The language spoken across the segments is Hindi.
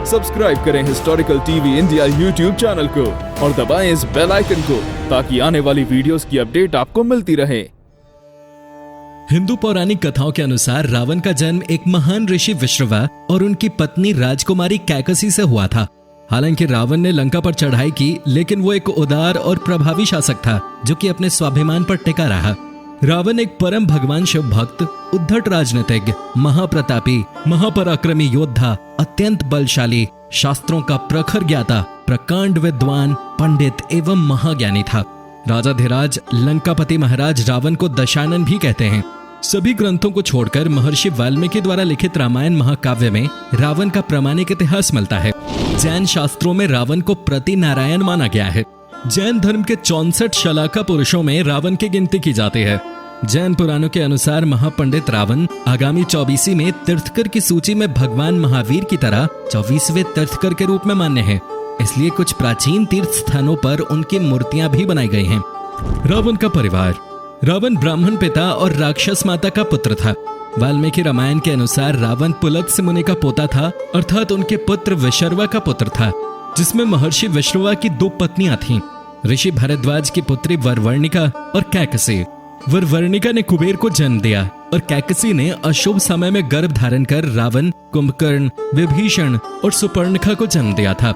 सब्सक्राइब करें historical TV India YouTube channel को और दबाएं इस बेल आइकन को ताकि आने वाली वीडियोस की अपडेट आपको मिलती रहे। हिंदू पौराणिक कथाओं के अनुसार रावण का जन्म एक महान ऋषि विश्रवा और उनकी पत्नी राजकुमारी कैकसी से हुआ था। हालांकि रावण ने लंका पर चढ़ाई की, लेकिन वो एक उदार और प्रभावी शासक था जो कि अपने स्वाभिमान पर टिका रहा। रावण एक परम भगवान शिव भक्त, उद्धट राजनीतिज्ञ, महाप्रतापी, महापराक्रमी योद्धा, अत्यंत बलशाली, शास्त्रों का प्रखर ज्ञाता, प्रकांड विद्वान, पंडित एवं महाज्ञानी था। राजाधिराज लंकापति महाराज रावण को दशानन भी कहते हैं। सभी ग्रंथों को छोड़कर महर्षि वाल्मीकि द्वारा लिखित रामायण महाकाव्य में रावण का प्रामाणिक इतिहास मिलता है। जैन शास्त्रों में रावण को प्रति नारायण माना गया है। जैन धर्म के 64 शलाका पुरुषों में रावण की गिनती की जाती है। जैन पुराणों के अनुसार महापंडित रावण आगामी 24वीं में तीर्थकर की सूची में भगवान महावीर की तरह 24वें तीर्थकर के रूप में मान्य है। इसलिए कुछ प्राचीन तीर्थ स्थानों पर उनकी मूर्तियां भी बनाई गई हैं। रावण का परिवार। रावण ब्राह्मण पिता और राक्षस माता का पुत्र था। वाल्मीकि रामायण के अनुसार रावण पुलत्स्य मुनि का पोता था, अर्थात उनके पुत्र विशर्वा का पुत्र था, जिसमें महर्षि विश्रवा की 2 पत्नियां थीं, ऋषि भरद्वाज की पुत्री वरवर्णिका और कैकसी। वरवर्णिका ने कुबेर को जन्म दिया और कैकसी ने अशुभ समय में गर्भ धारण कर रावण, कुंभकर्ण, विभीषण और सुपर्णखा को जन्म दिया था।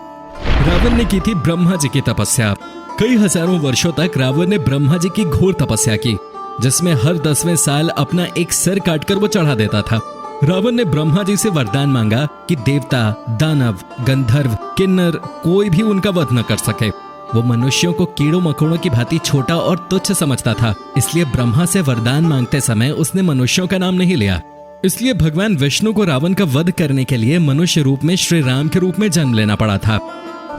रावण ने की थी ब्रह्मा जी की तपस्या। कई हजारों वर्षों तक रावण ने ब्रह्मा जी की घोर तपस्या की, जिसमें हर 10वें साल अपना एक सिर काटकर वो चढ़ा देता था। रावण ने ब्रह्मा जी से वरदान मांगा कि देवता, दानव, गंधर्व, किन्नर कोई भी उनका वध न कर सके। वो मनुष्यों को कीड़ों मकोड़ों की भांति छोटा और तुच्छ समझता था, इसलिए ब्रह्मा से वरदान मांगते समय उसने मनुष्यों का नाम नहीं लिया। इसलिए भगवान विष्णु को रावण का वध करने के लिए मनुष्य रूप में श्री राम के रूप में जन्म लेना पड़ा था।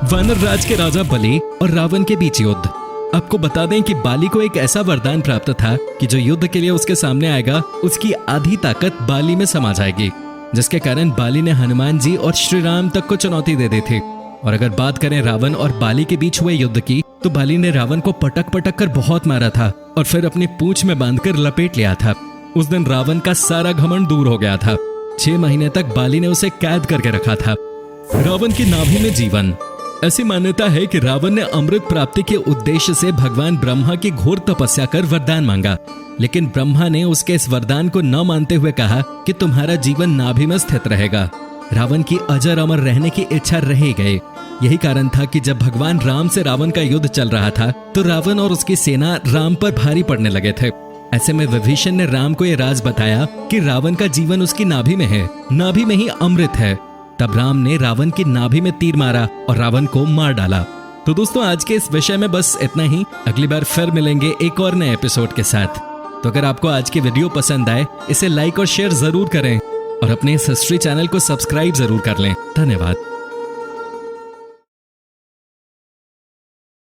वानर राज के राजा बलि और रावण के बीच युद्ध। आपको बता दें कि बाली को एक ऐसा वरदान प्राप्त था कि जो युद्ध के लिए उसके सामने आएगा उसकी आधी ताकत बाली में समा जाएगी, जिसके कारण बाली ने हनुमान जी और श्री राम तक को चुनौती दे दी थी। और अगर बात करें रावण और बाली के बीच हुए युद्ध की, तो बाली ने रावण को पटक पटक कर बहुत मारा था और फिर अपनी पूंछ में बांधकर लपेट लिया था। उस दिन रावण का सारा घमंड दूर हो गया था। 6 महीने तक बाली ने उसे कैद करके रखा था। रावण की नाभि में जीवन। ऐसी मान्यता है कि रावण ने अमृत प्राप्ति के उद्देश्य से भगवान ब्रह्मा की घोर तपस्या कर वरदान मांगा, लेकिन ब्रह्मा ने उसके इस वरदान को न मानते हुए कहा कि तुम्हारा जीवन नाभि में स्थित रहेगा। रावण की अजर अमर रहने की इच्छा रह गई। यही कारण था कि जब भगवान राम से रावण का युद्ध चल रहा था, तो रावण और उसकी सेना राम पर भारी पड़ने लगे थे। ऐसे में विभीषण ने राम को यह राज बताया कि रावण का जीवन उसकी नाभि में है, नाभि में ही अमृत है। तब राम ने रावण की नाभि में तीर मारा और रावण को मार डाला। तो दोस्तों, आज के इस विषय में बस इतना ही। अगली बार फिर मिलेंगे एक और नए एपिसोड के साथ। तो अगर आपको आज की वीडियो पसंद आए, इसे लाइक और शेयर जरूर करें और अपने इस हिस्ट्री चैनल को सब्सक्राइब जरूर कर लें। धन्यवाद।